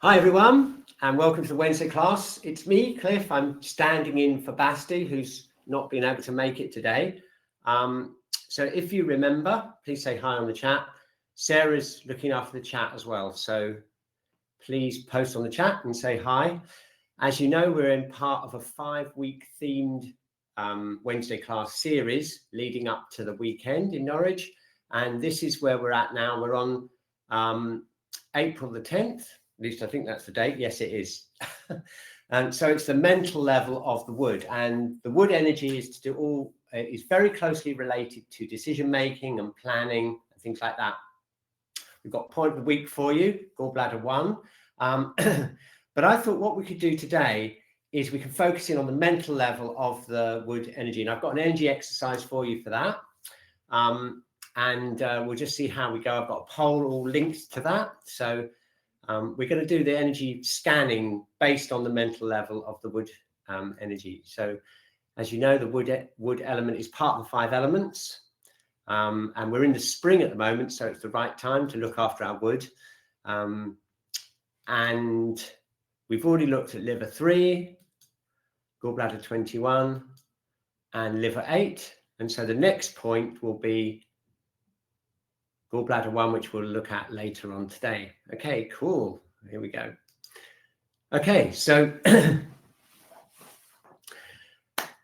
Hi everyone, and welcome to the Wednesday class. It's me, Cliff. I'm standing in for Basti, who's not been able to make it today. So if you remember, please say hi on the chat. Sarah's looking after the chat as well, so please post on the chat and say hi. As you know, we're in part of a 5-week themed Wednesday class series leading up to the weekend in Norwich, and this is where we're at now. We're on April the 10th. At least I think that's the date. Yes, it is. And so it's the mental level of the wood, and the wood energy is is very closely related to decision making and planning and things like that. We've got point of the week for you, Gall Bladder 1. But I thought what we could do today is we can focus in on the mental level of the wood energy, and I've got an energy exercise for you for that. We'll just see how we go. I've got a poll all linked to that. So we're going to do the energy scanning based on the mental level of the wood energy. So as you know, the wood element is part of the 5 elements. And we're in the spring at the moment, so it's the right time to look after our wood. And we've already looked at liver 3, gallbladder 21, and liver 8. And so the next point will be gallbladder 1, which we'll look at later on today. Okay, cool. Here we go. Okay, so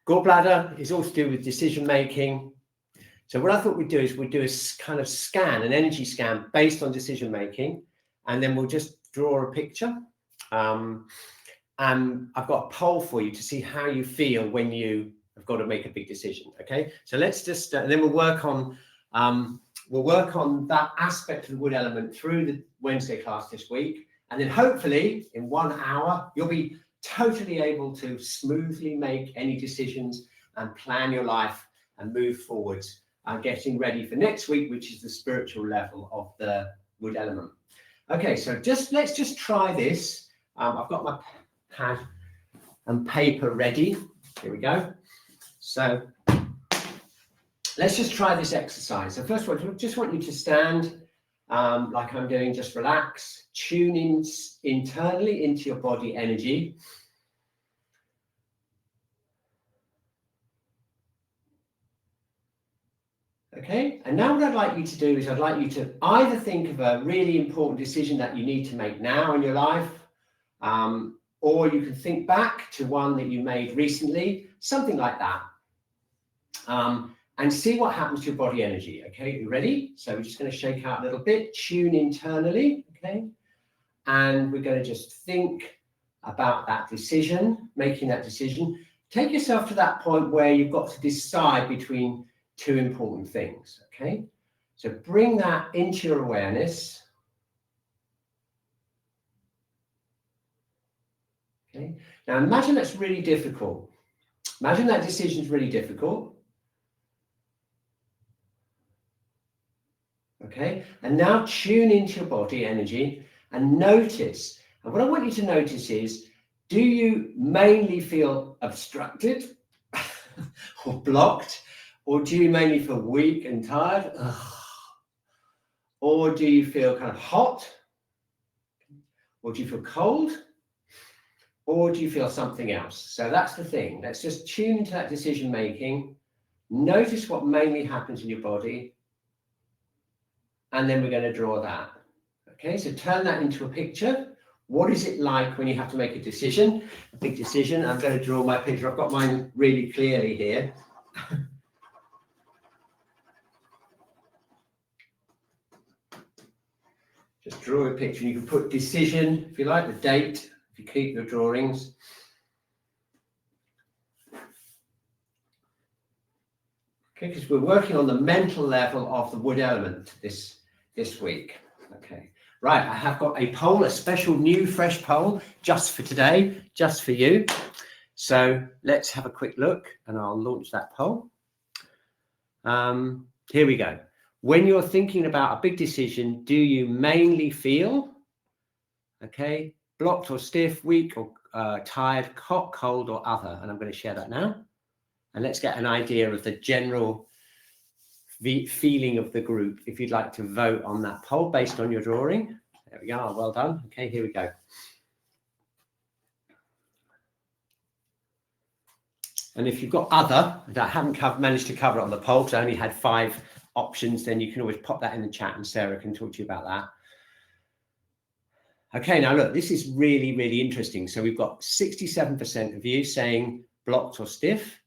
gallbladder is all to do with decision making. So what I thought we'd do is we'd do a kind of scan, an energy scan based on decision making, and then we'll just draw a picture. And I've got a poll for you to see how you feel when you have got to make a big decision. Okay, so let's just and then we'll work on that aspect of the wood element through the Wednesday class this week, and then hopefully in 1 hour you'll be totally able to smoothly make any decisions and plan your life and move forwards, getting ready for next week, which is the spiritual level of the wood element. Okay, so let's just try this. I've got my pad and paper ready. Here we go. So let's just try this exercise. So first of all, I just want you to stand like I'm doing, just relax, tune in internally into your body energy. Okay, and now what I'd like you to do is I'd like you to either think of a really important decision that you need to make now in your life, or you can think back to one that you made recently, something like that. And see what happens to your body energy. Okay, you ready? So we're just going to shake out a little bit, tune internally, okay? And we're going to just think about that decision, making that decision. Take yourself to that point where you've got to decide between 2 important things, okay? So bring that into your awareness. Okay, now imagine that's really difficult. Imagine that decision is really difficult. Okay, and now tune into your body energy and notice. And what I want you to notice is, do you mainly feel obstructed or blocked? Or do you mainly feel weak and tired? Or do you feel kind of hot? Or do you feel cold? Or do you feel something else? So that's the thing. Let's just tune into that decision making. Notice what mainly happens in your body. And then we're going to draw that. Okay, so turn that into a picture. What is it like when you have to make a decision, a big decision? I'm going to draw my picture. I've got mine really clearly here. Just draw a picture. You can put decision, if you like, the date, if you keep your drawings. Okay, because we're working on the mental level of the wood element this week. Okay, right, I have got a poll, a special new fresh poll just for today, just for you. So let's have a quick look and I'll launch that poll. Here we go. When you're thinking about a big decision, do you mainly feel, okay, blocked or stiff, weak or tired, hot, cold or other? And I'm going to share that now. And let's get an idea of the general feeling of the group, if you'd like to vote on that poll based on your drawing. There we go. Well done. Okay, here we go. And if you've got other that I haven't managed to cover it on the poll, because I only had 5 options, then you can always pop that in the chat and Sarah can talk to you about that. Okay, now look, this is really, really interesting. So we've got 67% of you saying blocked or stiff,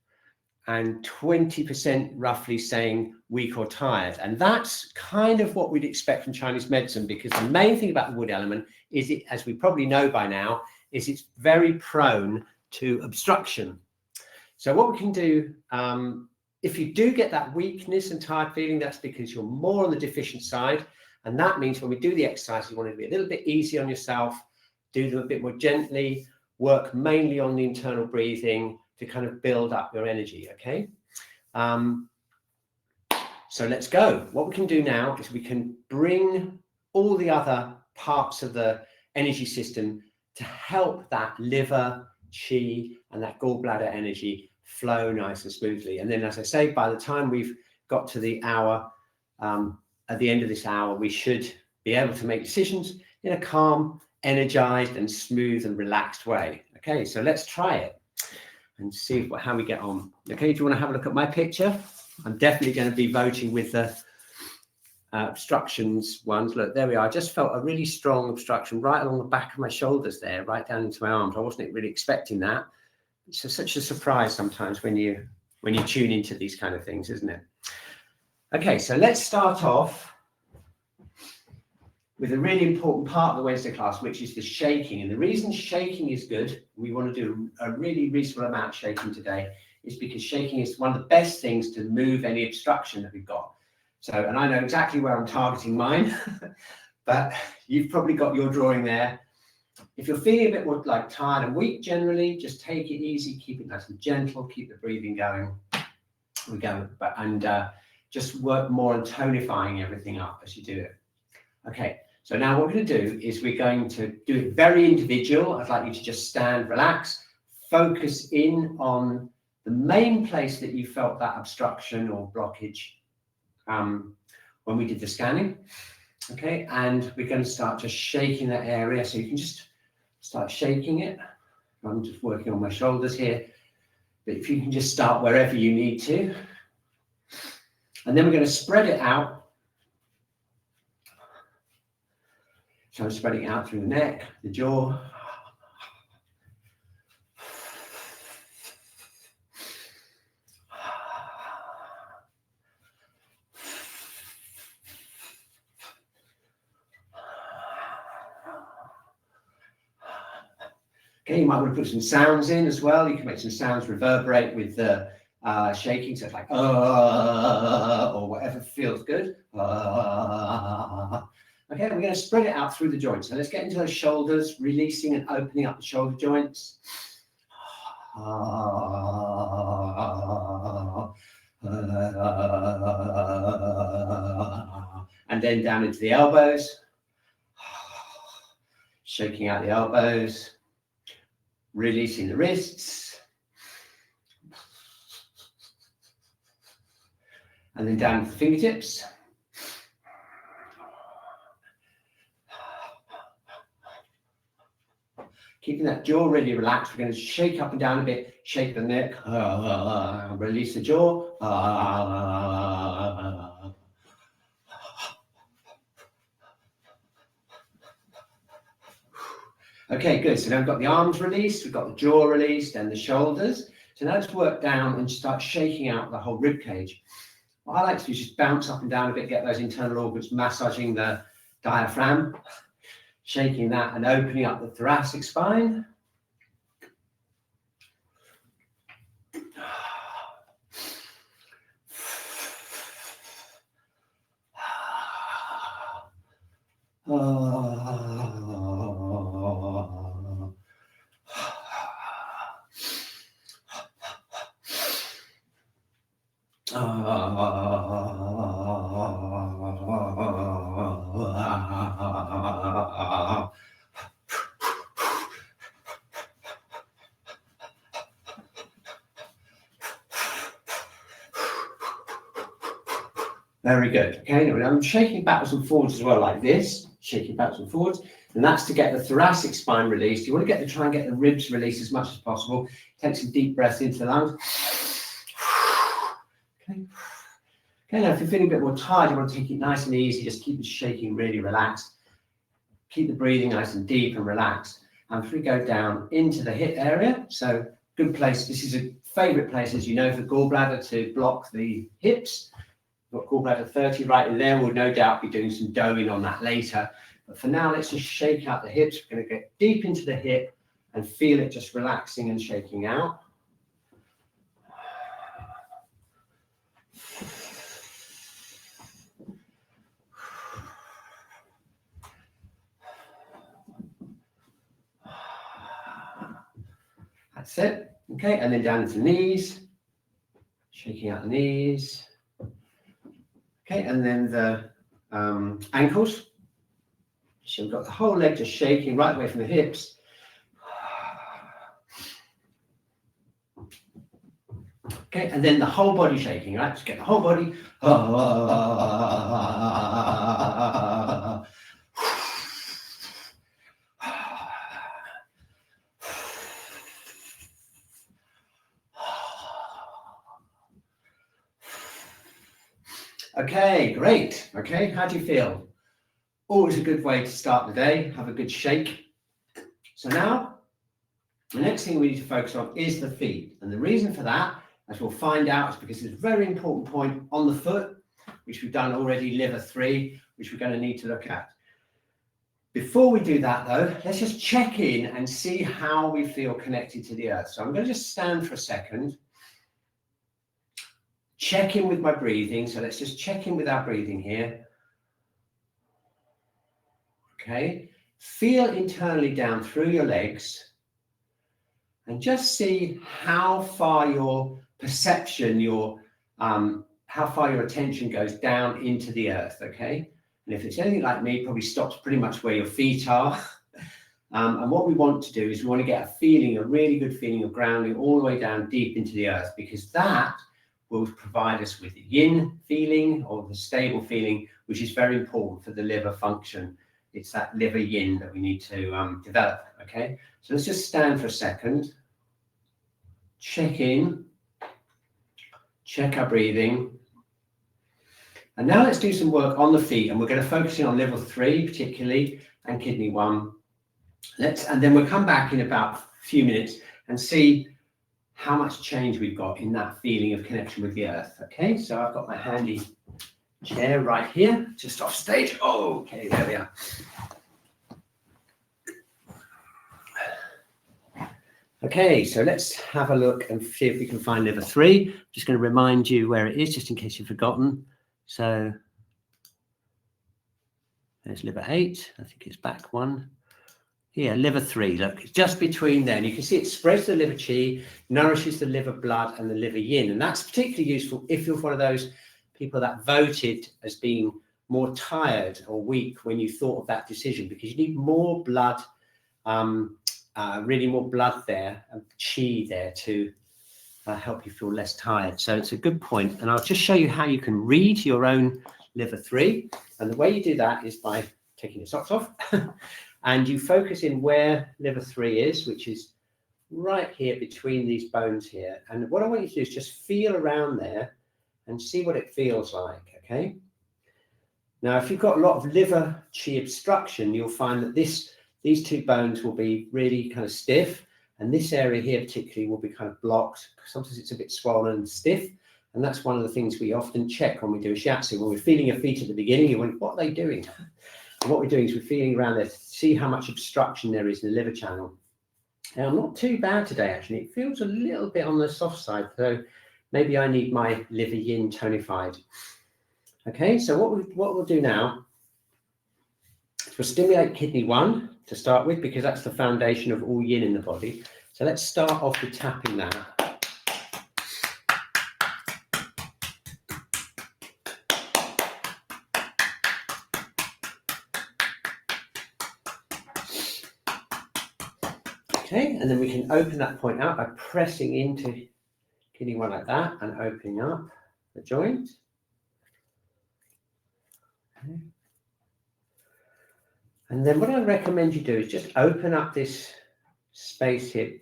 and 20% roughly saying weak or tired. And that's kind of what we'd expect from Chinese medicine, because the main thing about the wood element is it, as we probably know by now, is it's very prone to obstruction. So what we can do, if you do get that weakness and tired feeling, that's because you're more on the deficient side. And that means when we do the exercise, you want to be a little bit easy on yourself, do them a bit more gently, work mainly on the internal breathing to kind of build up your energy, okay? So let's go. What we can do now is we can bring all the other parts of the energy system to help that liver, Qi, and that gallbladder energy flow nice and smoothly. And then, as I say, by the time we've got to the hour, at the end of this hour, we should be able to make decisions in a calm, energized, and smooth and relaxed way. Okay, so let's try it and see how we get on. Okay, do you want to have a look at my picture? I'm definitely going to be voting with the obstructions ones. Look, there we are. I just felt a really strong obstruction right along the back of my shoulders there, right down into my arms. I wasn't really expecting that. It's such a surprise sometimes when you tune into these kind of things, isn't it? Okay, so let's start off with a really important part of the Wednesday class, which is the shaking. And the reason shaking is good, we want to do a really reasonable amount of shaking today, is because shaking is one of the best things to move any obstruction that we've got. So, and I know exactly where I'm targeting mine, but you've probably got your drawing there. If you're feeling a bit more like tired and weak generally, just take it easy, keep it nice and gentle, keep the breathing going. We go, and just work more on tonifying everything up as you do it. Okay, so now what we're going to do is we're going to do it very individual. I'd like you to just stand, relax, focus in on the main place that you felt that obstruction or blockage when we did the scanning. Okay, and we're going to start just shaking that area. So you can just start shaking it. I'm just working on my shoulders here, but if you can just start wherever you need to. And then we're going to spread it out. So I'm spreading it out through the neck, the jaw. Okay, you might want to put some sounds in as well. You can make some sounds reverberate with the shaking, so it's like or whatever feels good. Okay, we're going to spread it out through the joints. So let's get into those shoulders, releasing and opening up the shoulder joints. And then down into the elbows. Shaking out the elbows. Releasing the wrists. And then down to the fingertips. Keeping that jaw really relaxed. We're going to shake up and down a bit, shake the neck, release the jaw. Okay, good. So now we've got the arms released, we've got the jaw released and the shoulders. So now let's work down and start shaking out the whole rib cage. What I like to do is just bounce up and down a bit, get those internal organs, massaging the diaphragm, shaking that and opening up the thoracic spine. Very good. Okay, now I'm shaking backwards and forwards as well, like this, shaking backwards and forwards, and that's to get the thoracic spine released. You want to try and get the ribs released as much as possible. Take some deep breaths into the lungs. Okay. Okay, now if you're feeling a bit more tired, you want to take it nice and easy. Just keep the shaking really relaxed. Keep the breathing nice and deep and relaxed. And if we go down into the hip area, so good place. This is a favorite place, as you know, for gallbladder to block the hips. We've got gallbladder 30 right in there. We'll no doubt be doing some doing on that later. But for now, let's just shake out the hips. We're going to get deep into the hip and feel it just relaxing and shaking out. That's it. Okay, and then down into the knees, shaking out the knees. Okay, and then the ankles. So we've got the whole leg just shaking right away from the hips. Okay, and then the whole body shaking, right? Just get the whole body. Okay, great. Okay, how do you feel? Always a good way to start the day. Have a good shake. So now, the next thing we need to focus on is the feet. And the reason for that, as we'll find out, is because it's a very important point on the foot, which we've done already, liver 3, which we're going to need to look at. Before we do that, though, let's just check in and see how we feel connected to the earth. So I'm going to just stand for a second. Check in with my breathing. So let's just check in with our breathing here. Okay. Feel internally down through your legs and just see how far your perception, how far your attention goes down into the earth. Okay. And if it's anything like me, probably stops pretty much where your feet are. And what we want to do is we want to get a feeling, a really good feeling of grounding all the way down deep into the earth, because that will provide us with the yin feeling or the stable feeling, which is very important for the liver function. It's that liver yin that we need to develop. Okay, so let's just stand for a second, check in, check our breathing. And now let's do some work on the feet, and we're going to focus in on level 3 particularly, and kidney 1. And then we'll come back in about a few minutes and see how much change we've got in that feeling of connection with the earth. Okay, so I've got my handy chair right here, just off stage. Oh, okay, there we are. Okay, so let's have a look and see if we can find level 3. I'm just going to remind you where it is, just in case you've forgotten. So there's liver 8. I think it's back 1. Here, liver 3. Look, it's just between there. And you can see it spreads the liver qi, nourishes the liver blood and the liver yin. And that's particularly useful if you're one of those people that voted as being more tired or weak when you thought of that decision, because you need more blood, really more blood there and qi there to help you feel less tired. So it's a good point. And I'll just show you how you can read your own liver 3. And the way you do that is by taking your socks off and you focus in where liver 3 is, which is right here between these bones here. And what I want you to do is just feel around there and see what it feels like, okay? Now, if you've got a lot of liver qi obstruction, you'll find that these 2 bones will be really kind of stiff, and this area here particularly will be kind of blocked. Sometimes it's a bit swollen and stiff, and that's one of the things we often check when we do a shiatsu. When we're feeling your feet at the beginning, you wonder, what are they doing? And what we're doing is we're feeling around there to see how much obstruction there is in the liver channel. Now, not too bad today, actually. It feels a little bit on the soft side, so maybe I need my liver yin tonified. Okay, so what we'll do now is we'll stimulate kidney 1 to start with, because that's the foundation of all yin in the body. So let's start off with tapping that. Okay, and then we can open that point out by pressing into kidney 1 like that and opening up the joint. Okay. And then what I recommend you do is just open up this space here,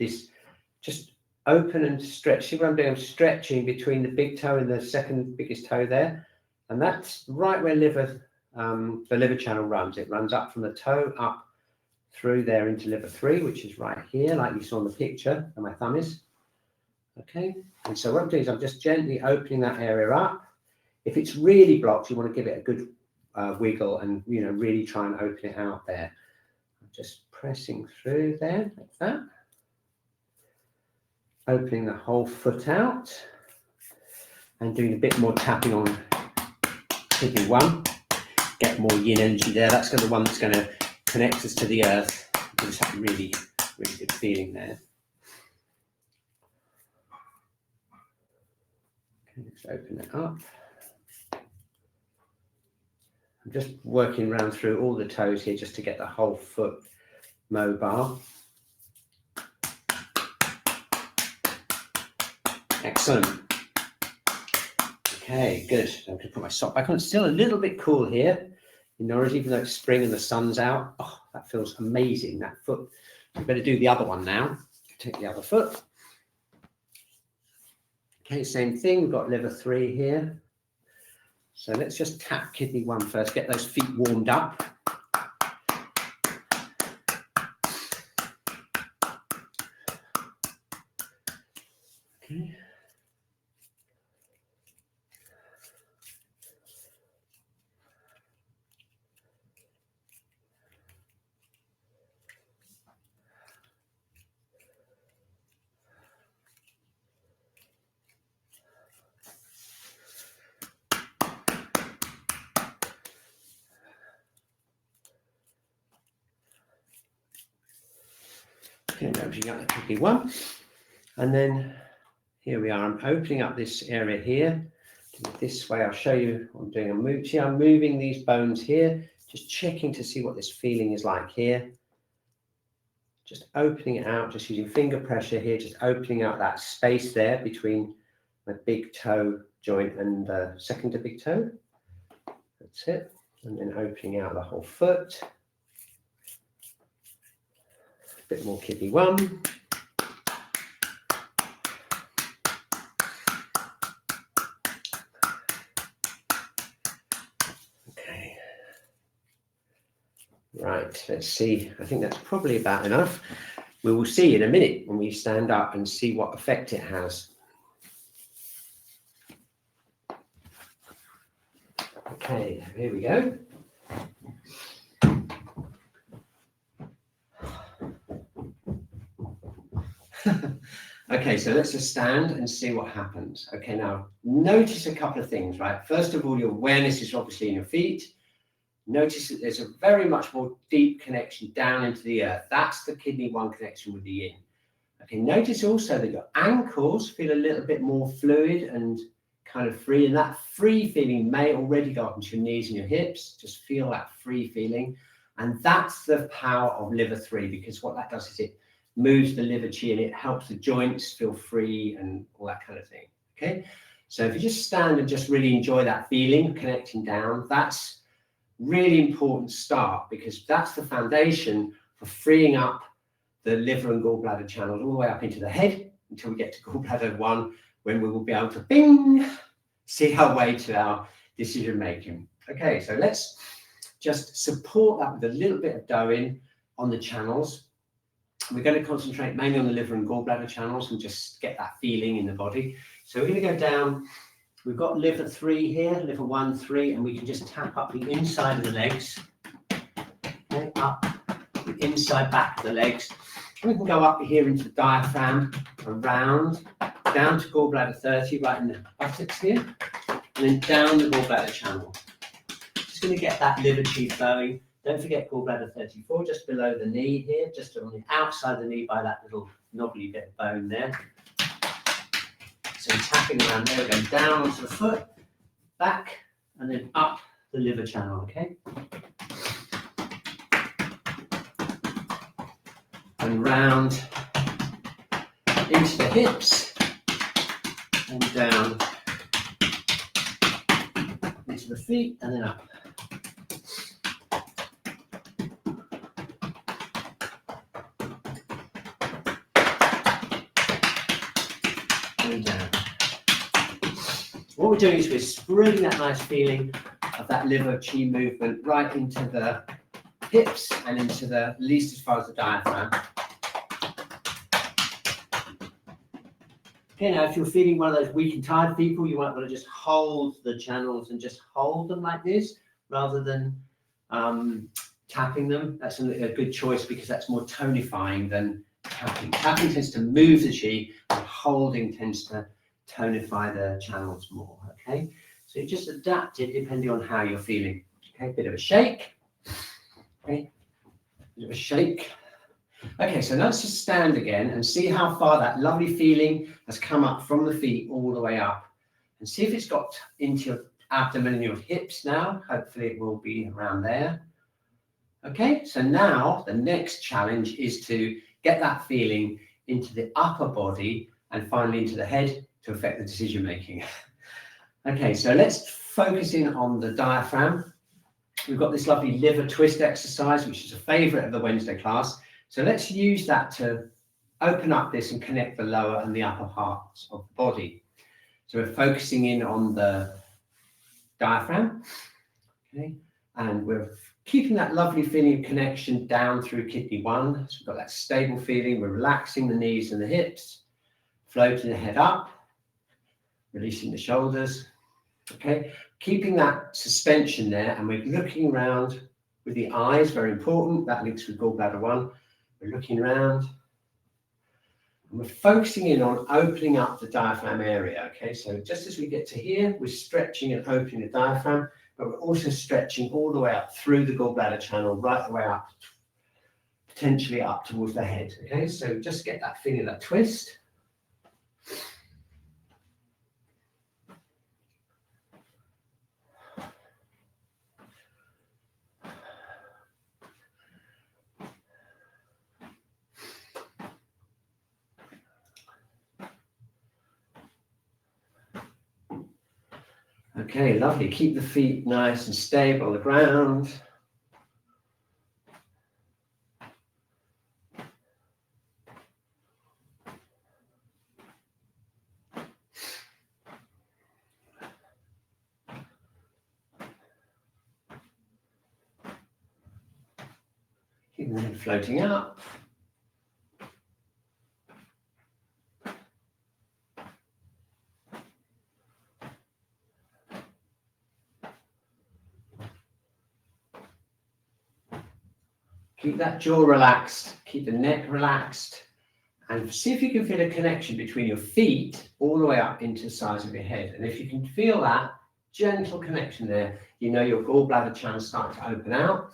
just open and stretch. See what I'm doing? I'm stretching between the big toe and the second biggest toe there. And that's right where the liver channel runs. It runs up from the toe up through there into liver 3, which is right here, like you saw in the picture where my thumb is. Okay, and so what I'm doing is I'm just gently opening that area up. If it's really blocked, you want to give it a good wiggle and, you know, really try and open it out there. I'm just pressing through there like that. Opening the whole foot out and doing a bit more tapping on kidney 1. Get more yin energy there. That's the one that's going to connect us to the earth. Give us that really, really good feeling there. Okay, let's open it up. I'm just working around through all the toes here just to get the whole foot mobile. Excellent. Okay, good. I'm going to put my sock back on. It's still a little bit cool here in Norwich, even though it's spring and the sun's out. Oh, that feels amazing, that foot. We better do the other one now. Take the other foot. Okay, same thing. We've got liver 3 here. So let's just tap kidney 1 first. Get those feet warmed up. Okay. Okay, opening up the kidney 1. And then here we are. I'm opening up this area here. This way, I'll show you what I'm doing. I'm moving these bones here, just checking to see what this feeling is like here. Just opening it out, just using finger pressure here, just opening out that space there between my big toe joint and second to big toe. That's it. And then opening out the whole foot. A bit more kidney 1. Okay. Right, let's see. I think that's probably about enough. We will see in a minute when we stand up and see what effect it has. Okay, here we go. Okay, so let's just stand and see what happens. Okay, now notice a couple of things, right? First of all, your awareness is obviously in your feet. Notice that there's a very much more deep connection down into the earth. That's the kidney 1 connection with the yin. Okay, notice also that your ankles feel a little bit more fluid and kind of free, and that free feeling may already go up into your knees and your hips. Just feel that free feeling. And that's the power of liver 3, because what that does is it moves the liver chi and it helps the joints feel free and all that kind of thing. Okay, so if you just stand and just really enjoy that feeling connecting down, that's really important start, because that's the foundation for freeing up the liver and gallbladder channels all the way up into the head until we get to gallbladder 1, when we will be able to bing, see our way to our decision making. Okay, so let's just support that with a little bit of dough-in on the channels. We're going to concentrate mainly on the liver and gallbladder channels and just get that feeling in the body. So we're going to go down. We've got liver 3 here, liver 1, 3, and we can just tap up the inside of the legs. Okay, up the inside back of the legs. And we can go up here into the diaphragm, around, down to gallbladder 30, right in the buttocks here, and then down the gallbladder channel. Just going to get that liver chi flowing. Don't forget gallbladder 34, just below the knee here, just on the outside of the knee by that little knobbly bit of bone there. So tapping around there, we're going down onto the foot, back, and then up the liver channel, okay? And round into the hips, and down into the feet, and then up. What we're doing is we're spreading that nice feeling of that liver Qi movement right into the hips and into the least as far as the diaphragm. Okay, now if you're feeling one of those weak and tired people, you might want to just hold the channels and just hold them like this rather than tapping them. That's a good choice because that's more tonifying than tapping. Tapping tends to move the Qi, and holding tends to tonify the channels more. Okay, so you just adapt it depending on how you're feeling. Okay, bit of a shake. Okay, bit of a shake. Okay, so let's just stand again and see how far that lovely feeling has come up from the feet all the way up. And see if it's got into your abdomen and your hips now. Hopefully it will be around there. Okay, so now the next challenge is to get that feeling into the upper body and finally into the head to affect the decision making. Okay, so let's focus in on the diaphragm. We've got this lovely liver twist exercise, which is a favorite of the Wednesday class. So let's use that to open up this and connect the lower and the upper parts of the body. So we're focusing in on the diaphragm, okay, and we're keeping that lovely feeling of connection down through kidney 1. So we've got that stable feeling. We're relaxing the knees and the hips, floating the head up, releasing the shoulders, okay, keeping that suspension there, and we're looking around with the eyes, very important. That links with Gall Bladder 1. We're looking around and we're focusing in on opening up the diaphragm area. Okay, so just as we get to here, we're stretching and opening the diaphragm, but we're also stretching all the way up through the gallbladder channel, right the way up, potentially up towards the head. Okay, so just get that feeling of that twist. Okay, lovely. Keep the feet nice and stable on the ground. Keep the head floating up. Keep that jaw relaxed, keep the neck relaxed, and see if you can feel a connection between your feet all the way up into the sides of your head. And if you can feel that gentle connection there, you know your gallbladder channel is starting to open out.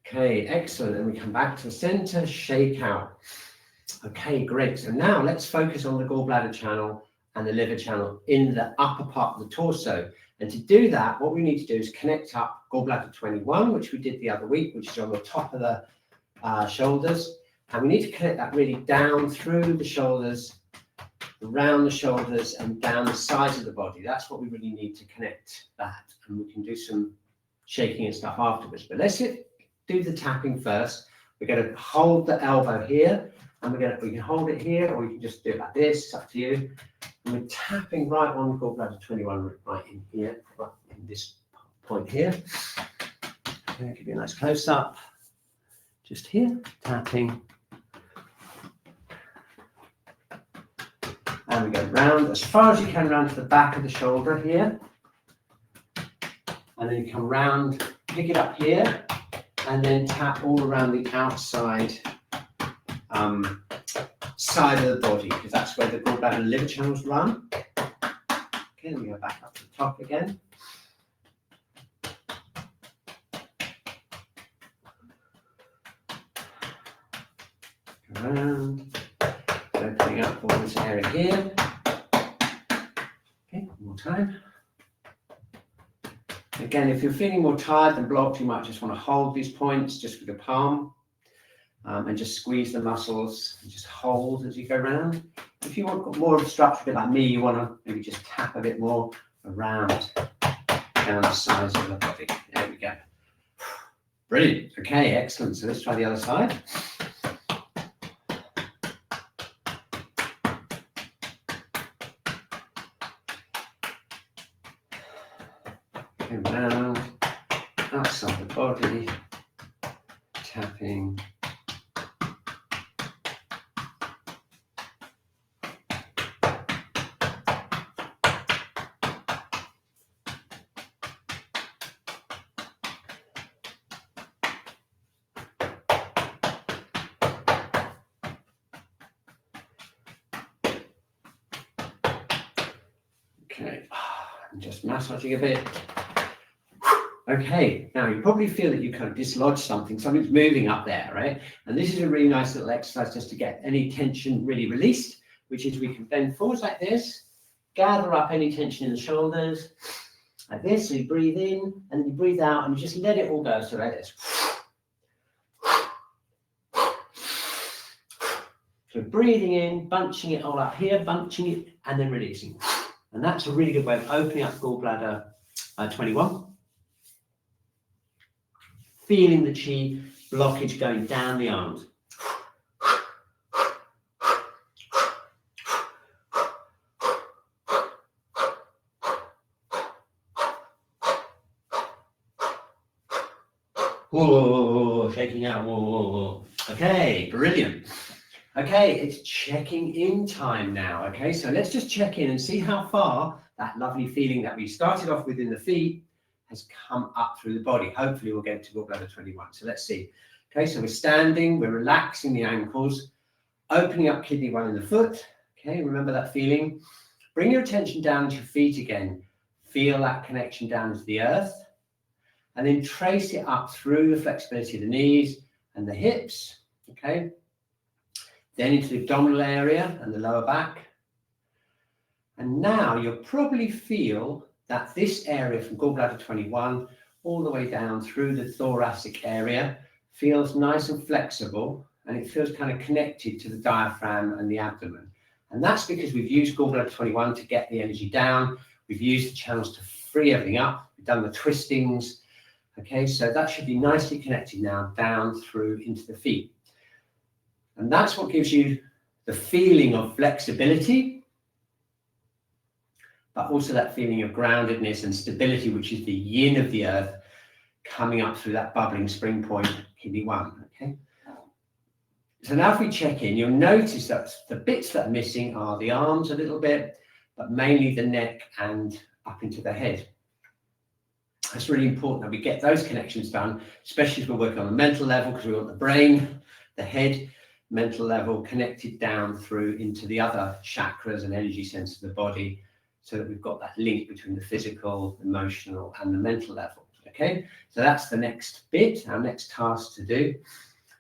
Okay, excellent. And we come back to the center, shake out. Okay, great. So now let's focus on the gallbladder channel and the liver channel in the upper part of the torso. And to do that, what we need to do is connect up gallbladder 21, which we did the other week, which is on the top of the shoulders. And we need to connect that really down through the shoulders, around the shoulders, and down the sides of the body. That's what we really need to connect that. And we can do some shaking and stuff afterwards. But let's do the tapping first. We're going to hold the elbow here, and we can hold it here, or you can just do it like this. It's up to you. And we're tapping right on gallbladder 21, right in here, right in this point here. Okay, give you a nice close up. Just here, tapping. And we go round as far as you can, round to the back of the shoulder here. And then you come round, pick it up here, and then tap all around the outside side of the body, because that's where the gallbladder and liver channels run. Okay, then we go back up to the top again. Go around, opening up all this area here. Okay, one more time. Again, if you're feeling more tired than blocked, you might just want to hold these points just with your palm. And just squeeze the muscles and just hold as you go around. If you want more of a structure, a bit like me, you want to maybe just tap a bit more around down the sides of the body. There we go. Brilliant. Okay, excellent. So let's try the other side. Around, outside the body, tapping. Okay, I'm just massaging a bit. Okay, now you probably feel that you kind of dislodge something's moving up there, right? And this is a really nice little exercise just to get any tension really released, which is we can bend forwards like this, gather up any tension in the shoulders, like this. So you breathe in and then you breathe out and you just let it all go. So like this. So breathing in, bunching it all up here, bunching it, and then releasing. And that's a really good way of opening up gallbladder 21. Feeling the Qi blockage going down the arms. Whoa, shaking out. Whoa. Okay, brilliant. Okay, it's checking in time now. Okay, so let's just check in and see how far that lovely feeling that we started off with in the feet has come up through the body. Hopefully we'll get to gallbladder 21. So let's see. Okay, so we're standing, we're relaxing the ankles, opening up kidney 1 in the foot. Okay, remember that feeling. Bring your attention down to your feet again. Feel that connection down to the earth. And then trace it up through the flexibility of the knees and the hips. Okay. Then into the abdominal area and the lower back. And now you'll probably feel that this area from gallbladder 21 all the way down through the thoracic area feels nice and flexible, and it feels kind of connected to the diaphragm and the abdomen. And that's because we've used gallbladder 21 to get the energy down. We've used the channels to free everything up. We've done the twistings. Okay, so that should be nicely connected now down through into the feet. And that's what gives you the feeling of flexibility, but also that feeling of groundedness and stability, which is the yin of the earth coming up through that bubbling spring point, kidney 1. Okay. So now if we check in, you'll notice that the bits that are missing are the arms a little bit, but mainly the neck and up into the head. It's really important that we get those connections done, especially if we're working on the mental level, because we want the brain, the head, mental level connected down through into the other chakras and energy centers of the body, so that we've got that link between the physical, emotional, and the mental level. Okay, so that's the next bit, our next task to do.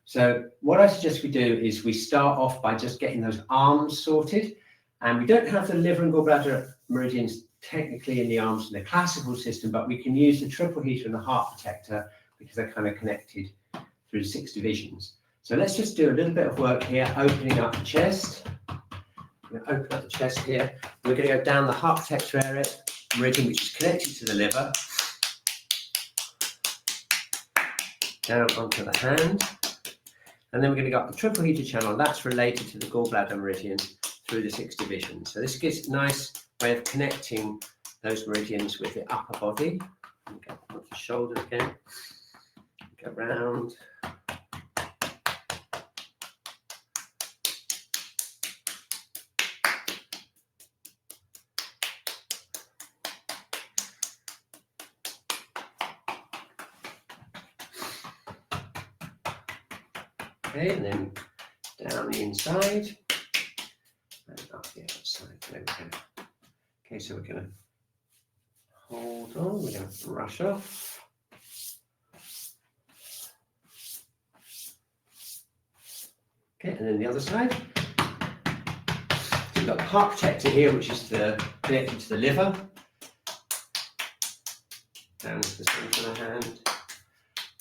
So what I suggest we do is we start off by just getting those arms sorted, and we don't have the liver and gallbladder meridians technically in the arms in the classical system, but we can use the triple heater and the heart protector because they're kind of connected through 6 divisions. So let's just do a little bit of work here, opening up the chest. I'm going to open up the chest here. We're going to go down the heart protector area, meridian which is connected to the liver, down onto the hand, and then we're going to go up the triple heater channel. That's related to the gallbladder meridian through the 6 divisions. So this gives a nice way of connecting those meridians with the upper body. Go up the shoulders again, go round. Okay, and then down the inside and up the outside. There we go. Okay, so we're going to hold on, we're going to brush off. Okay, and then the other side. So we've got the heart protector here, which is connected to the liver. Down to the centre of the hand.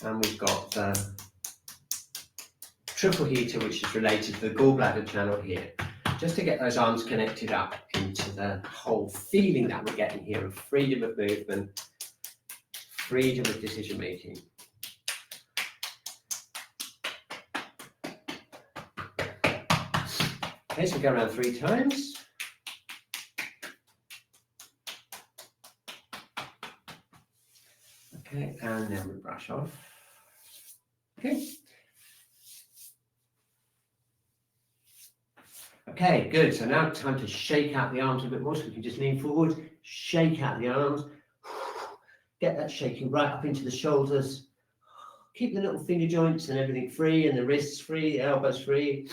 And we've got the triple heater, which is related to the gallbladder channel here, just to get those arms connected up into the whole feeling that we're getting here of freedom of movement, freedom of decision making. Okay, so go around 3 times. Okay, and then we brush off. Okay. Okay, good. So now time to shake out the arms a bit more. So we can just lean forward, shake out the arms. Get that shaking right up into the shoulders. Keep the little finger joints and everything free, and the wrists free, the elbows free.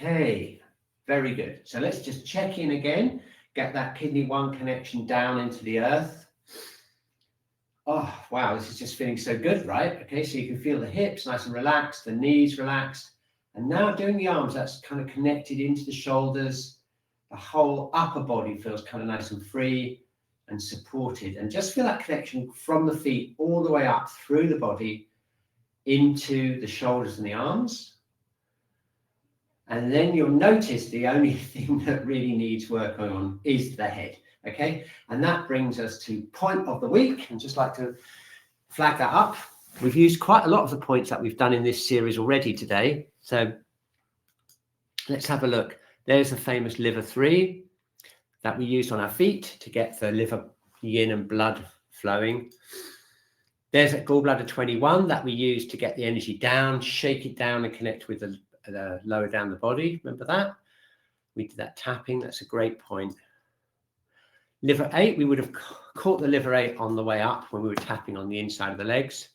Okay, very good. So let's just check in again. Get that kidney 1 connection down into the earth. Oh, wow, this is just feeling so good, right? Okay, so you can feel the hips nice and relaxed, the knees relaxed. And now doing the arms, that's kind of connected into the shoulders. The whole upper body feels kind of nice and free and supported. And just feel that connection from the feet all the way up through the body into the shoulders and the arms. And then you'll notice the only thing that really needs work on is the head, okay? And that brings us to point of the week. And just like to flag that up. We've used quite a lot of the points that we've done in this series already today. So let's have a look. There's the famous liver 3 that we used on our feet to get the liver yin and blood flowing. There's a gallbladder 21 that we used to get the energy down, shake it down and connect with the lower down the body. Remember that? We did that tapping. That's a great point. Liver 8, we would have caught the liver 8 on the way up when we were tapping on the inside of the legs.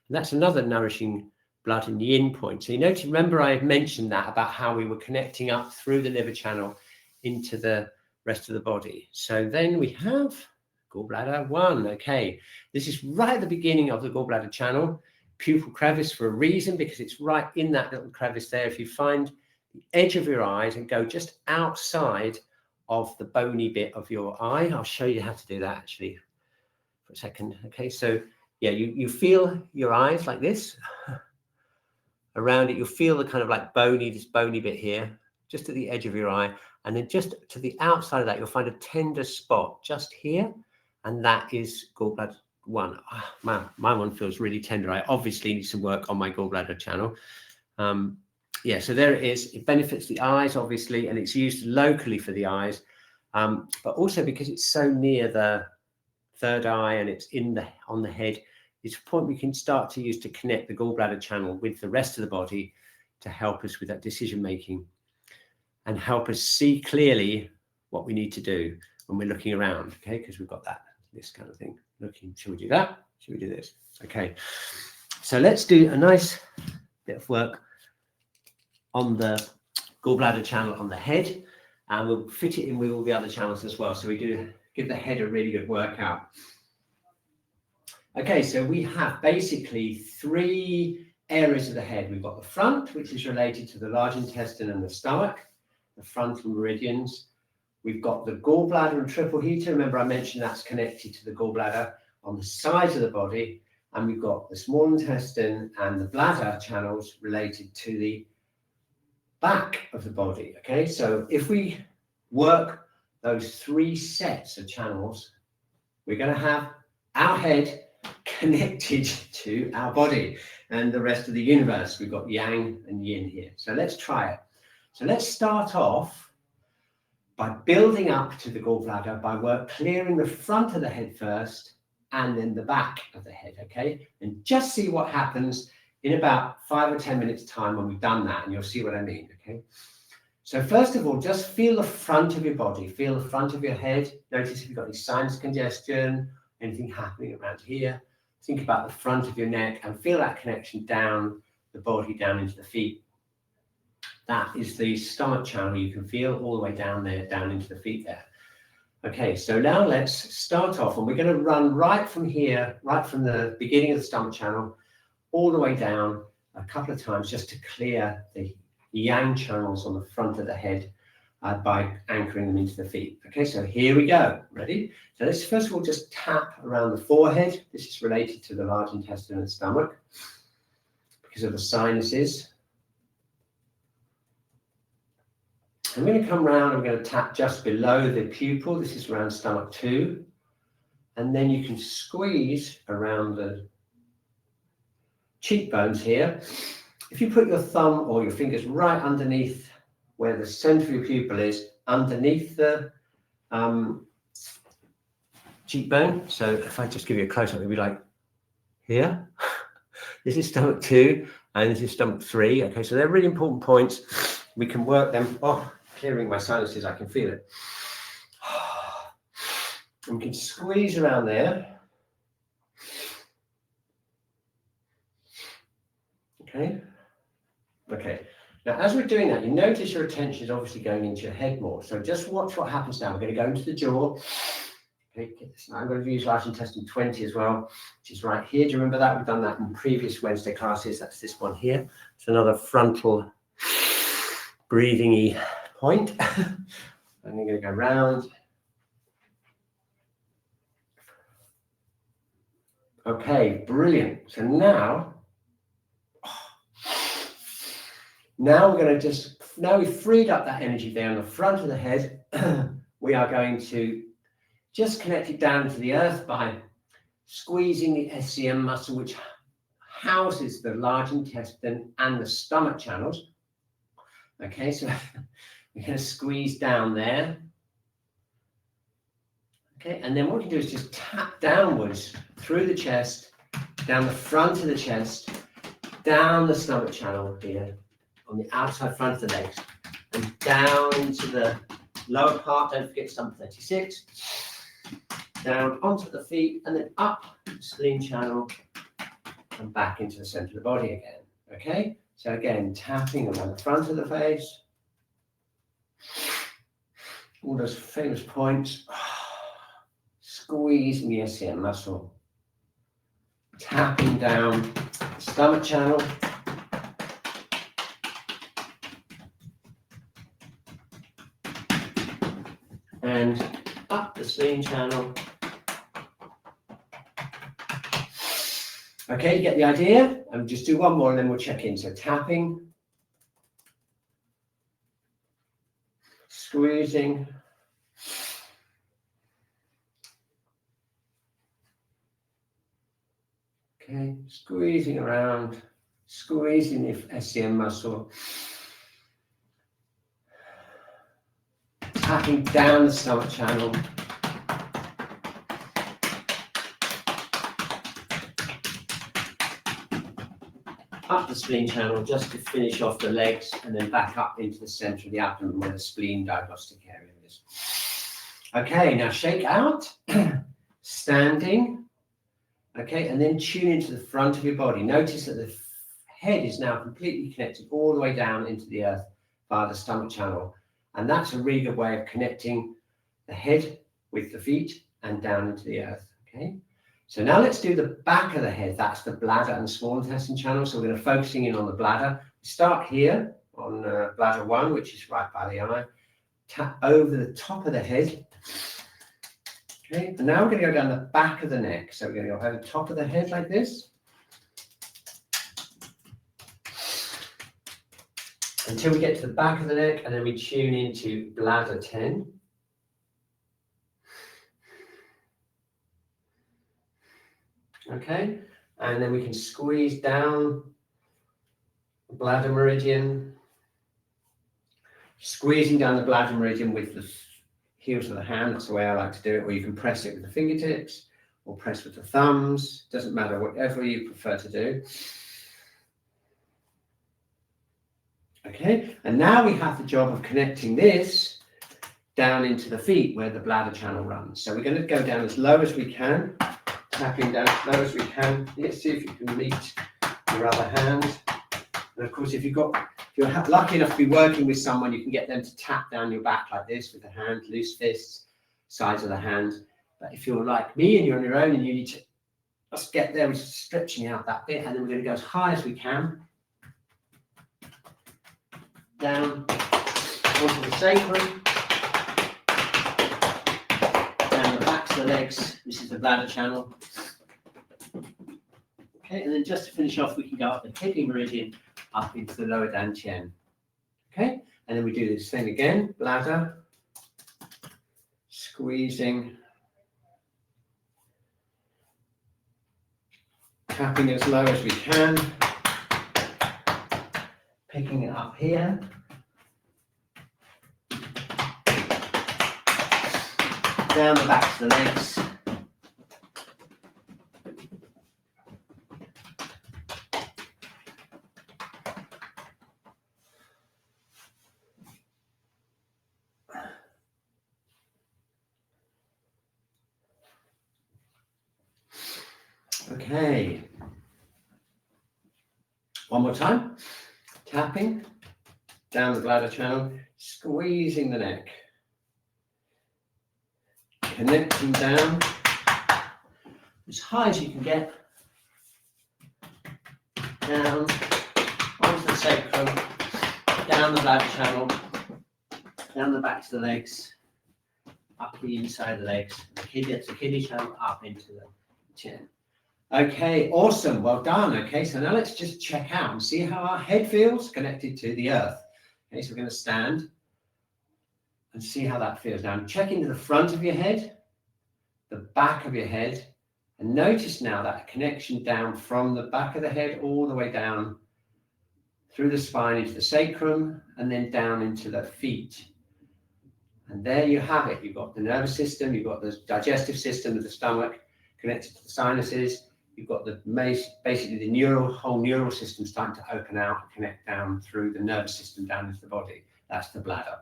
And that's another nourishing blood and yin point. So you notice, remember I mentioned that about how we were connecting up through the liver channel into the rest of the body. So then we have gallbladder 1. Okay, this is right at the beginning of the gallbladder channel. Pupil crevice for a reason, because it's right in that little crevice there. If you find the edge of your eyes and go just outside of the bony bit of your eye, I'll show you how to do that actually for a second. Okay, so yeah, you feel your eyes like this. Around it, you'll feel the kind of like this bony bit here, just at the edge of your eye. And then just to the outside of that, you'll find a tender spot just here. And that is gallbladder 1. Oh, man, my one feels really tender. I obviously need some work on my gallbladder channel. Yeah, so there it is. It benefits the eyes, obviously, and it's used locally for the eyes, but also because it's so near the third eye and it's on the head, it's a point we can start to use to connect the gallbladder channel with the rest of the body to help us with that decision making and help us see clearly what we need to do when we're looking around, okay? Because we've got this kind of thing. Should we do that? Should we do this? Okay, so let's do a nice bit of work on the gallbladder channel on the head, and we'll fit it in with all the other channels as well. So we do give the head a really good workout. Okay, so we have basically 3 areas of the head. We've got the front, which is related to the large intestine and the stomach, the frontal meridians. We've got the gallbladder and triple heater. Remember I mentioned that's connected to the gallbladder on the sides of the body. And we've got the small intestine and the bladder channels related to the back of the body. Okay, so if we work those 3 sets of channels, we're going to have our head connected to our body and the rest of the universe. We've got yang and yin here. So let's try it. So let's start off by building up to the gallbladder by clearing the front of the head first and then the back of the head, okay? And just see what happens in about 5 or 10 minutes time when we've done that, and you'll see what I mean, okay? So first of all, just feel the front of your body, feel the front of your head. Notice if you've got any sinus congestion, anything happening around here. Think about the front of your neck and feel that connection down the body, down into the feet. That is the stomach channel. You can feel all the way down there, down into the feet there. Okay, so now let's start off, and we're going to run right from here, right from the beginning of the stomach channel, all the way down a couple of times just to clear the yang channels on the front of the head by anchoring them into the feet. Okay, so here we go. Ready? So let's first of all just tap around the forehead. This is related to the large intestine and stomach because of the sinuses. I'm going to come round, I'm going to tap just below the pupil. This is around stomach 2. And then you can squeeze around the cheekbones here. If you put your thumb or your fingers right underneath where the center of your pupil is, underneath the cheekbone. So if I just give you a close-up, it'll be like here. This is stomach 2 and this is stomach 3. Okay, so they're really important points. We can work them. Oh, clearing my sinuses, I can feel it. And we can squeeze around there. Okay. Okay. Now, as we're doing that, you notice your attention is obviously going into your head more. So just watch what happens now. We're going to go into the jaw. Okay, I'm going to use large intestine 20 as well, which is right here. Do you remember that? We've done that in previous Wednesday classes. That's this one here. It's another frontal breathing-y point. And I'm going to go round. Okay, brilliant. So now we're going to now we've freed up that energy there on the front of the head. We are going to just connect it down to the earth by squeezing the SCM muscle, which houses the large intestine and the stomach channels. Okay, so we're going to squeeze down there. Okay, and then what we can do is just tap downwards through the chest, down the front of the chest, down the stomach channel here, on the outside front of the legs, and down into the lower part. Don't forget stomach 36. Down onto the feet, and then up the spleen channel, and back into the center of the body again. Okay, so again, tapping around the front of the face. All those famous points. Squeezing the SCM muscle. Tapping down the stomach channel. And up the spleen channel. Okay, you get the idea? And just do one more and then we'll check in. So tapping, squeezing, okay, squeezing around, squeezing the SCM muscle, tapping down the stomach channel. Up the spleen channel just to finish off the legs, and then back up into the center of the abdomen where the spleen diagnostic area is. Okay, now shake out, standing. Okay, and then tune into the front of your body. Notice that the head is now completely connected all the way down into the earth via the stomach channel. And that's a really good way of connecting the head with the feet and down into the earth. Okay. So now let's do the back of the head. That's the bladder and small intestine channel. So we're going to focusing in on the bladder. Start here on bladder 1, which is right by the eye. Tap over the top of the head. Okay, and now we're going to go down the back of the neck. So we're going to go over the top of the head like this. Until we get to the back of the neck, and then we tune into bladder 10. Okay, and then we can squeeze down the bladder meridian, squeezing down the bladder meridian with the heels of the hand. That's the way I like to do it, or you can press it with the fingertips or press with the thumbs. Doesn't matter, whatever you prefer to do. Okay, and now we have the job of connecting this down into the feet where the bladder channel runs. So we're going to go down as low as we can, tapping down as low as we can. Let's see if you can reach your other hand. And of course, if you're lucky enough to be working with someone, you can get them to tap down your back like this with the hand, loose fists, sides of the hand. But if you're like me and you're on your own and you need to just get there, we're stretching out that bit, and then we're going to go as high as we can. Down onto the sacrum, down the backs of the legs. This is the bladder channel. Okay, and then just to finish off, we can go up the kidney meridian up into the lower dantian. Okay, And then we do this thing again, bladder, squeezing, tapping as low as we can, picking it up here. Down the backs of the legs. Okay. One more time. Tapping down the bladder channel, squeezing the neck. Connecting down as high as you can get. Down onto the sacrum, down the bladder channel, down the backs of the legs, up the inside of the legs, the kidney channel up into the chin. Okay, awesome, well done. Okay, so now let's just check out and see how our head feels connected to the earth. Okay, so we're going to stand and see how that feels. Now check into the front of your head, the back of your head, and notice now that connection down from the back of the head all the way down through the spine into the sacrum and then down into the feet. And there you have it. You've got the nervous system, you've got the digestive system of the stomach connected to the sinuses. You've got the basically the whole neural system starting to open out and connect down through the nervous system down into the body. That's the bladder.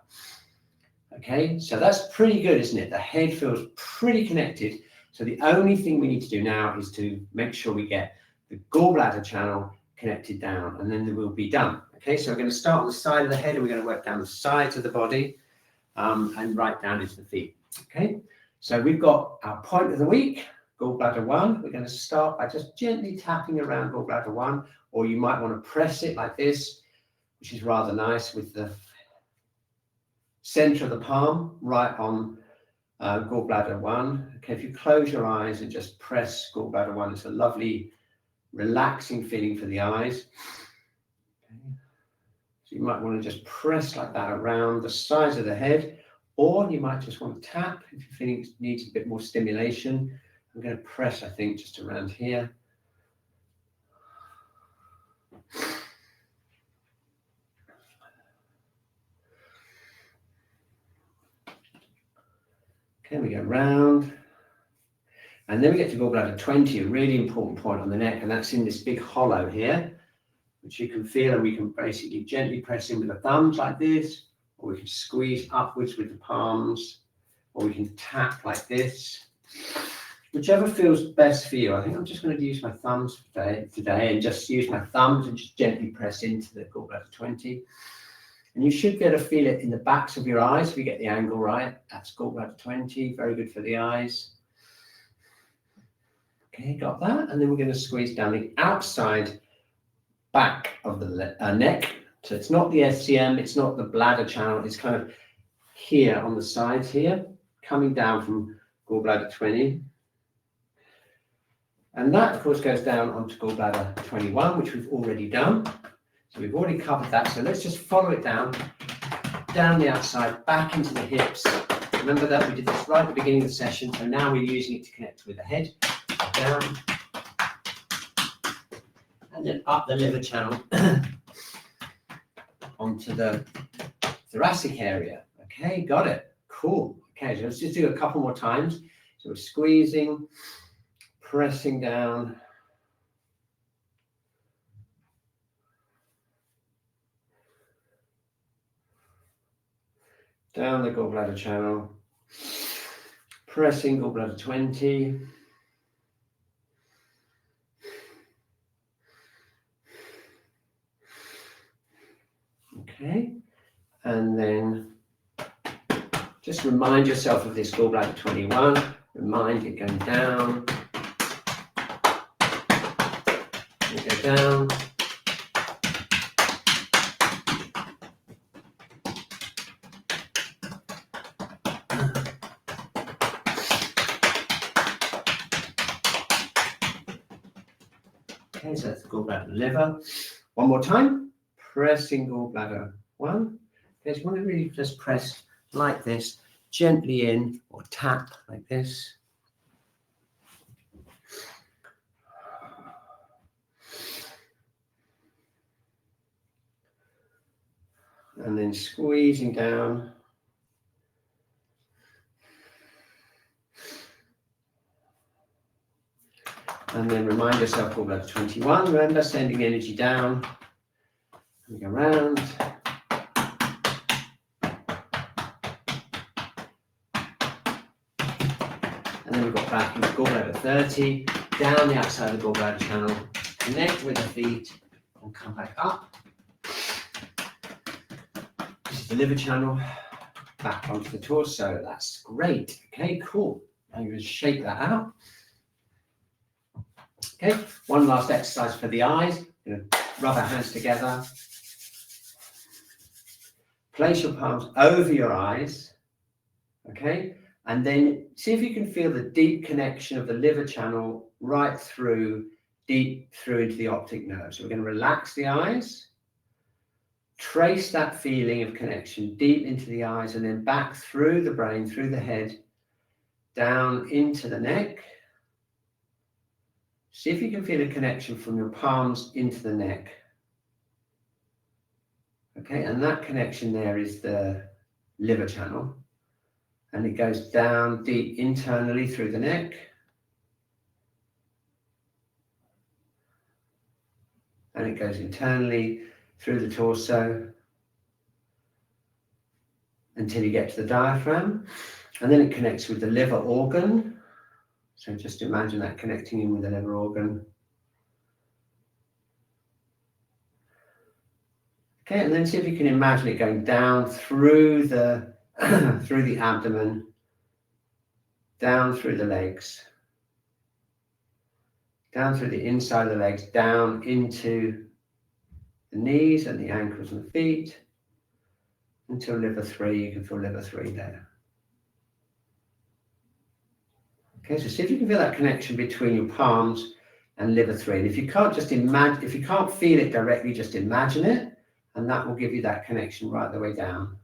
Okay, so that's pretty good, isn't it? The head feels pretty connected. So the only thing we need to do now is to make sure we get the gallbladder channel connected down, and then we'll be done. Okay, so we're going to start on the side of the head, and we're going to work down the sides of the body and right down into the feet. Okay, so we've got our point of the week, gallbladder 1. We're going to start by just gently tapping around gallbladder 1, or you might want to press it like this, which is rather nice, with the center of the palm right on gallbladder 1. Okay, if you close your eyes and just press gallbladder 1, it's a lovely, relaxing feeling for the eyes. Okay. So you might want to just press like that around the sides of the head, or you might just want to tap if you're feeling it needs a bit more stimulation. I'm going to press, I think, just around here. Okay, we go round. And then we get to gallbladder 20, a really important point on the neck, and that's in this big hollow here, which you can feel, and we can basically gently press in with the thumbs like this, or we can squeeze upwards with the palms, or we can tap like this. Whichever feels best for you. I think I'm just going to use my thumbs today and just use my thumbs and just gently press into the gallbladder 20. And you should be able to feel it in the backs of your eyes if you get the angle right. That's gallbladder 20, very good for the eyes. Okay, got that. And then we're going to squeeze down the outside back of the neck. So it's not the SCM, it's not the bladder channel, it's kind of here on the sides here, coming down from gallbladder 20. And that, of course, goes down onto gallbladder 21, which we've already done. So we've already covered that. So let's just follow it down the outside, back into the hips. Remember that we did this right at the beginning of the session. So now we're using it to connect with the head. Down. And then up the liver channel onto the thoracic area. Okay, got it. Cool. Okay, so let's just do a couple more times. So we're squeezing, pressing down. Down the gallbladder channel. Pressing gallbladder 20. Okay, and then just remind yourself of this gallbladder 21. Remind it going down. You go down. Okay, so that's the gallbladder liver. One more time. Pressing gallbladder 1, Okay, so you want to really just press like this, gently in, or tap like this. And then squeezing down. And then remind yourself Gall Bladder 21. Remember, sending energy down. We go around. And then we've got back into Gall Bladder 30, down the outside of the gallbladder channel, connect with the feet, and come back up. This is the liver channel, back onto the torso. That's great. Okay, cool. I'm going to shake that out. Okay, one last exercise for the eyes. You're going to rub our hands together. Place your palms over your eyes. Okay, and then see if you can feel the deep connection of the liver channel right through, deep through into the optic nerve. So we're going to relax the eyes. Trace that feeling of connection deep into the eyes and then back through the brain, through the head, down into the neck. See if you can feel a connection from your palms into the neck. Okay, and that connection there is the liver channel. And it goes down deep internally through the neck. And it goes internally through the torso until you get to the diaphragm. And then it connects with the liver organ. So just imagine that connecting in with the liver organ. Okay, and then see if you can imagine it going down through the through the abdomen, down through the legs, down through the inside of the legs, down into the knees and the ankles and the feet, until liver 3. You can feel liver 3 there. Okay, so see if you can feel that connection between your palms and liver 3. And if you can't just imagine, if you can't feel it directly, just imagine it, and that will give you that connection right the way down.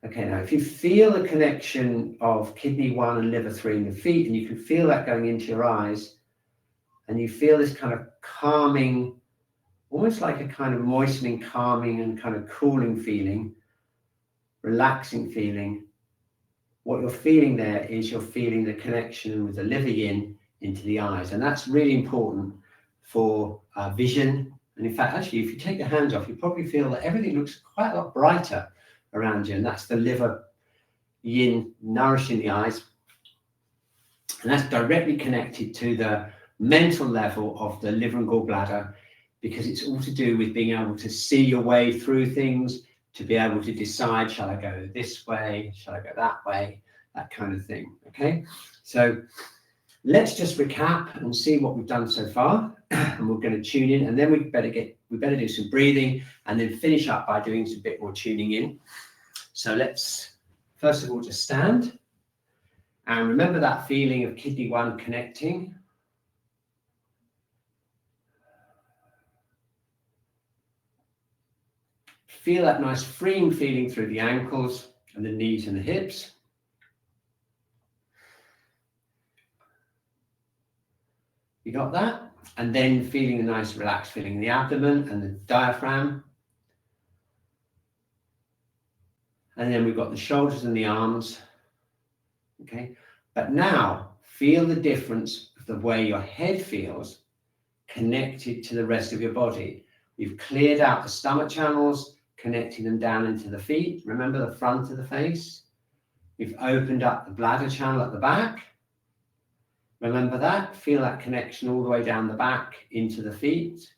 Okay, now if you feel the connection of kidney 1 and liver 3 in your feet, and you can feel that going into your eyes, and you feel this kind of calming, almost like a kind of moistening, calming, and kind of cooling feeling, relaxing feeling, what you're feeling there is you're feeling the connection with the liver yin into the eyes. And that's really important for vision. And in fact, actually, if you take your hands off, you probably feel that everything looks quite a lot brighter around you. And that's the liver yin nourishing the eyes. And that's directly connected to the mental level of the liver and gallbladder, because it's all to do with being able to see your way through things, to be able to decide, shall I go this way, shall I go that way, that kind of thing. Okay, so let's just recap and see what we've done so far. And we're going to tune in, and then we better do some breathing, and then finish up by doing some bit more tuning in. So let's first of all just stand and remember that feeling of kidney 1 connecting. Feel that nice freeing feeling through the ankles and the knees and the hips. You got that? And then feeling a nice relaxed feeling in the abdomen and the diaphragm. And then we've got the shoulders and the arms. Okay, but now feel the difference of the way your head feels connected to the rest of your body. We've cleared out the stomach channels, connecting them down into the feet. Remember the front of the face. We've opened up the bladder channel at the back. Remember that. Feel that connection all the way down the back into the feet.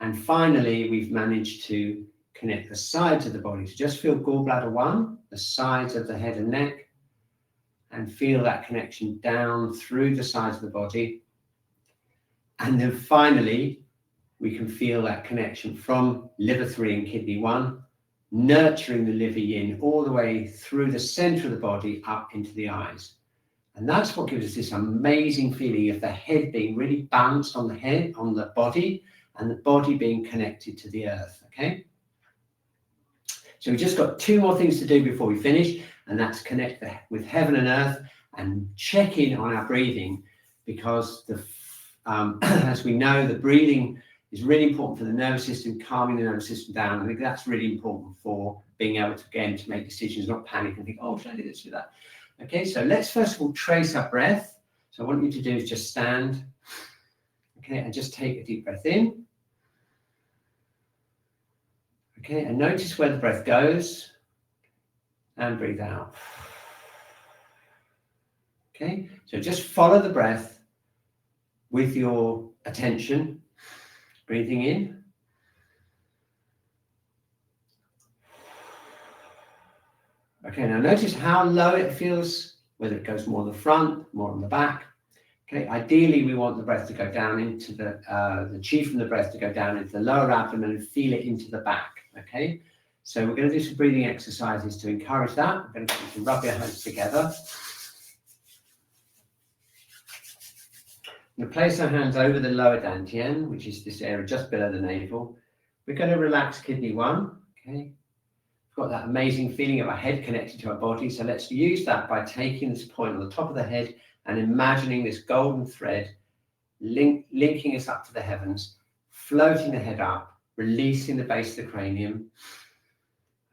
And finally, we've managed to connect the sides of the body. So just feel gallbladder 1, the sides of the head and neck, and feel that connection down through the sides of the body. And then finally, we can feel that connection from liver 3 and kidney 1, nurturing the liver yin all the way through the center of the body up into the eyes. And that's what gives us this amazing feeling of the head being really balanced on the head, on the body, and the body being connected to the earth, okay? So we've just got 2 more things to do before we finish, and that's connect with heaven and earth and check in on our breathing, because as we know, the breathing is really important for the nervous system, calming the nervous system down. I think that's really important for being able to, again, to make decisions, not panic and think, oh, should I do this, do that? Okay, so let's first of all trace our breath. So what I want you to do is just stand, okay, and just take a deep breath in. Okay, and notice where the breath goes, and breathe out. Okay, so just follow the breath with your attention, breathing in. Okay, now notice how low it feels, whether it goes more on the front, more on the back. Okay, ideally we want the breath to go down into the Qi from the breath to go down into the lower abdomen and feel it into the back. Okay, so we're going to do some breathing exercises to encourage that. We're going to get you to rub your hands together. We're going to place our hands over the lower dantian, which is this area just below the navel. We're going to relax kidney 1. Okay, we've got that amazing feeling of our head connected to our body. So let's use that by taking this point on the top of the head and imagining this golden thread linking us up to the heavens, floating the head up, releasing the base of the cranium.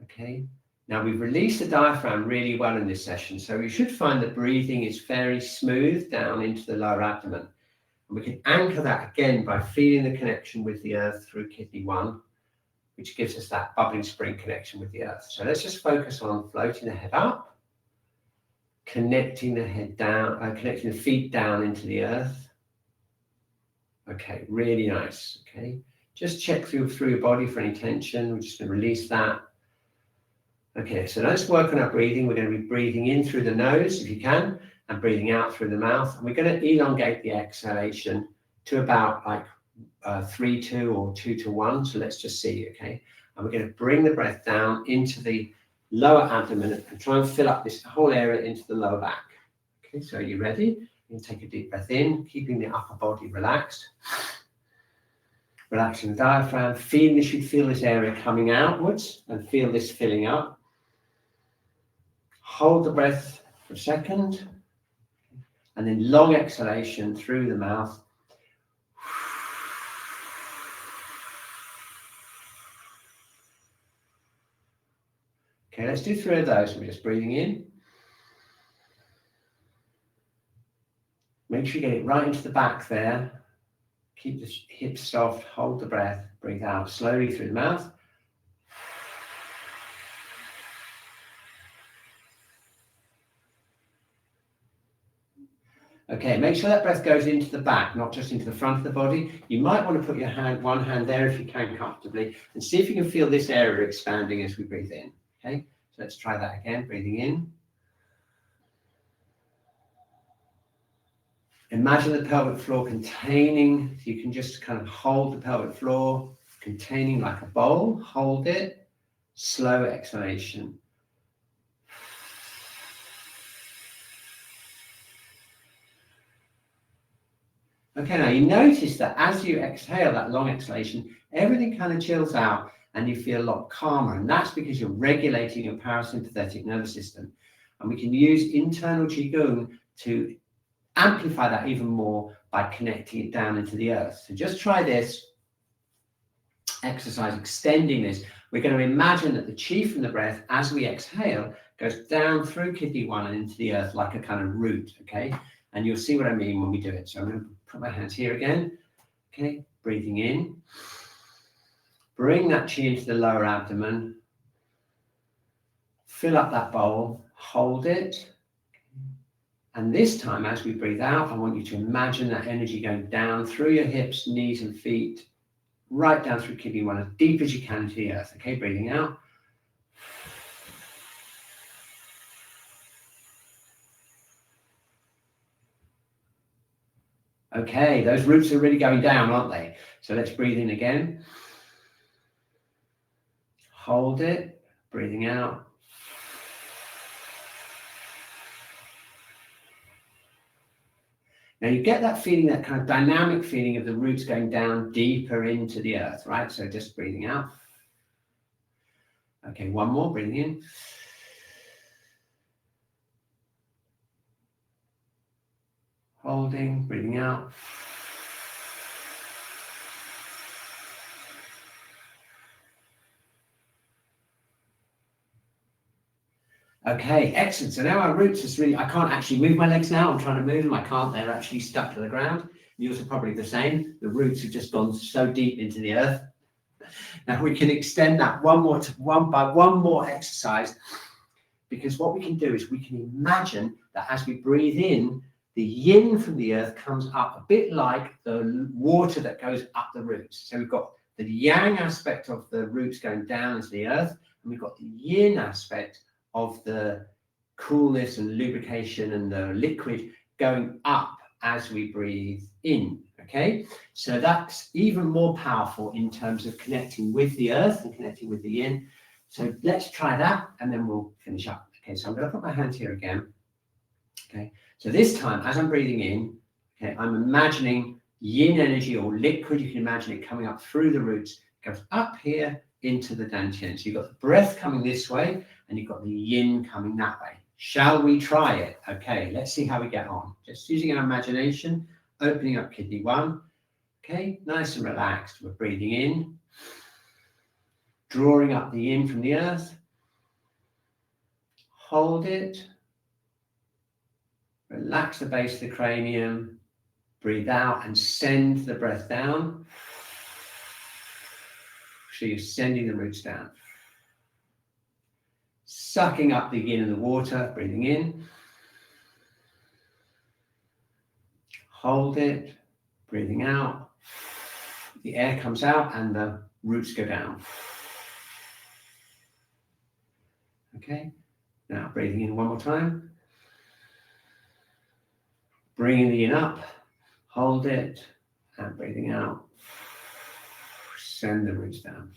Okay, now we've released the diaphragm really well in this session, so we should find that breathing is very smooth down into the lower abdomen. And we can anchor that again by feeling the connection with the earth through kidney 1, which gives us that bubbling spring connection with the earth. So let's just focus on floating the head up, connecting the head down, connecting the feet down into the earth. Okay, really nice. Okay, just check through your body for any tension. We're just going to release that. Okay, so let's work on our breathing. We're going to be breathing in through the nose, if you can, and breathing out through the mouth. And we're going to elongate the exhalation to about like 3-2 or 2-1. So let's just see, okay? And we're going to bring the breath down into the lower abdomen and try and fill up this whole area into the lower back. Okay, so are you ready? You can take a deep breath in, keeping the upper body relaxed. Relaxing the diaphragm, you should feel this area coming outwards and feel this filling up. Hold the breath for a second, and then long exhalation through the mouth. Okay, let's do 3 of those. We're just breathing in. Make sure you get it right into the back there. Keep the hips soft, hold the breath, breathe out slowly through the mouth. Okay, make sure that breath goes into the back, not just into the front of the body. You might want to put your one hand there if you can comfortably, and see if you can feel this area expanding as we breathe in. Okay, so let's try that again, breathing in. Imagine the pelvic floor containing, so you can just kind of hold the pelvic floor, containing like a bowl, hold it, slow exhalation. Okay, now you notice that as you exhale, that long exhalation, everything kind of chills out and you feel a lot calmer. And that's because you're regulating your parasympathetic nervous system. And we can use internal Qi Gong to amplify that even more by connecting it down into the earth. So just try this exercise, extending this. We're going to imagine that the Qi from the breath, as we exhale, goes down through kidney 1 and into the earth like a kind of root, okay? And you'll see what I mean when we do it. So I'm going to put my hands here again, okay? Breathing in. Bring that Qi into the lower abdomen. Fill up that bowl, hold it. And this time, as we breathe out, I want you to imagine that energy going down through your hips, knees, and feet, right down through kidney 1, as deep as you can to the earth. Okay, breathing out. Okay, those roots are really going down, aren't they? So let's breathe in again. Hold it, breathing out. Now you get that feeling, that kind of dynamic feeling of the roots going down deeper into the earth, right? So just breathing out. Okay, one more, breathing in. Holding, breathing out. Okay, excellent. So now our roots is really, I can't actually move my legs now. I'm trying to move them. I can't. They're actually stuck to the ground. Yours are probably the same. The roots have just gone so deep into the earth. Now we can extend that one more exercise, because what we can do is we can imagine that as we breathe in, the yin from the earth comes up a bit like the water that goes up the roots. So we've got the yang aspect of the roots going down into the earth, and we've got the yin aspect of the coolness and lubrication and the liquid going up as we breathe in. Okay, so that's even more powerful in terms of connecting with the earth and connecting with the yin. So let's try that and then we'll finish up. Okay, so I'm going to put my hand here again. Okay, so this time as I'm breathing in, okay, I'm imagining yin energy or liquid. You can imagine it coming up through the roots, it goes up here into the dantian. So you've got the breath coming this way and you've got the yin coming that way. Shall we try it? Okay, let's see how we get on. Just using our imagination, opening up kidney 1. Okay, nice and relaxed. We're breathing in, drawing up the yin from the earth. Hold it. Relax the base of the cranium. Breathe out and send the breath down. So you're sending the roots down. Sucking up the yin and the water, breathing in. Hold it, breathing out. The air comes out and the roots go down. Okay, now breathing in one more time. Bringing the yin up, hold it, and breathing out. Send the roots down.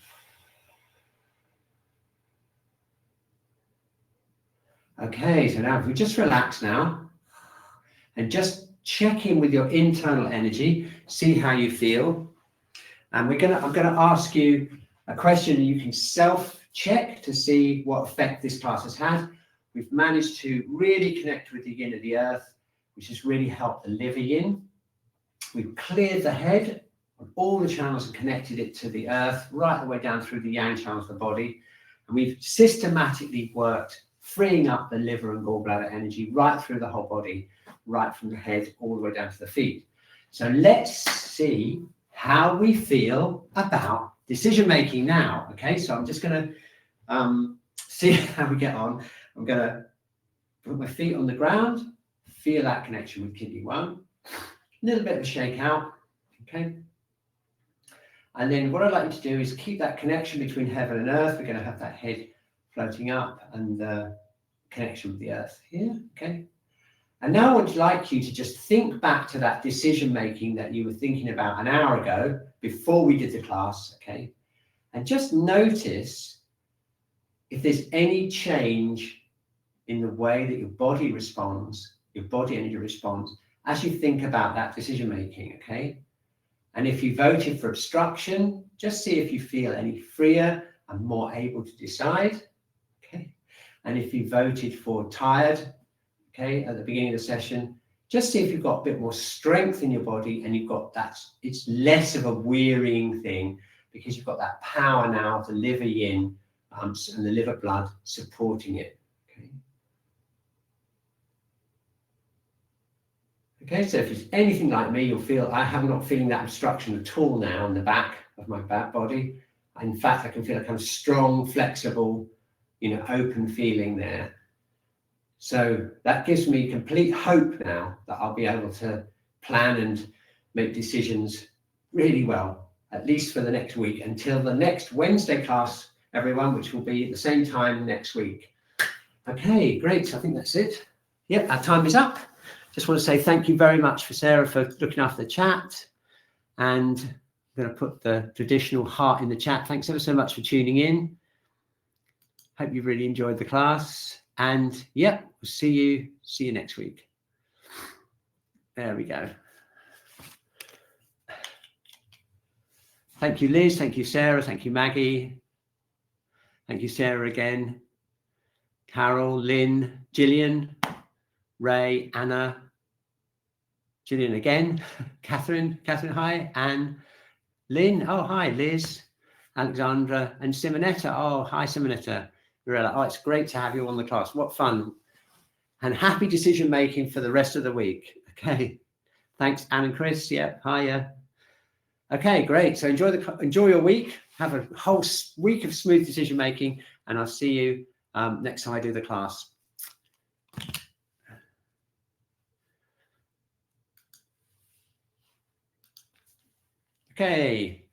Okay, so now if we just relax now and just check in with your internal energy, see how you feel. And I'm gonna ask you a question you can self-check to see what effect this class has had. We've managed to really connect with the yin of the earth, which has really helped the liver yin. We've cleared the head on all the channels and connected it to the earth, right the way down through the yang channels of the body. And we've systematically worked freeing up the liver and gallbladder energy right through the whole body, right from the head all the way down to the feet. So let's see how we feel about decision making now. Okay, so I'm just going to see how we get on. I'm going to put my feet on the ground, feel that connection with kidney 1, a little bit of a shake out. Okay, and then what I'd like you to do is keep that connection between heaven and earth. We're going to have that head floating up and the connection with the earth here. Okay, and now I would like you to just think back to that decision making that you were thinking about an hour ago before we did the class. Okay, and just notice if there's any change in the way that your body responds, your body energy responds as you think about that decision making. Okay, and if you voted for obstruction, just see if you feel any freer and more able to decide. Okay, and if you voted for tired, okay, at the beginning of the session, just see if you've got a bit more strength in your body and you've got that, it's less of a wearying thing because you've got that power now of the liver yin and the liver blood supporting it. Okay. Okay, so if it's anything like me, you'll feel, I'm not feeling that obstruction at all now in the back of my back body. In fact, I can feel a kind of strong, flexible, open feeling there. So that gives me complete hope now that I'll be able to plan and make decisions really well, at least for the next week, until the next Wednesday class, everyone, which will be at the same time next week. Okay, great. I think that's it. Yep, our time is up. Just want to say thank you very much for Sarah for looking after the chat. And I'm going to put the traditional heart in the chat. Thanks ever so much for tuning in. Hope you've really enjoyed the class. And yeah, we'll see you next week. There we go. Thank you, Liz. Thank you, Sarah. Thank you, Maggie. Thank you, Sarah, again. Carol, Lynn, Gillian, Ray, Anna, Gillian again, Catherine, hi, Anne, Lynn, oh, hi, Liz, Alexandra, and Simonetta. Oh, hi, Simonetta. Oh, it's great to have you on the class. What fun. And happy decision making for the rest of the week. Okay. Thanks, Anne and Chris. Yep. Hiya. Okay, great. So enjoy your week. Have a whole week of smooth decision making, and I'll see you next time I do the class. Okay.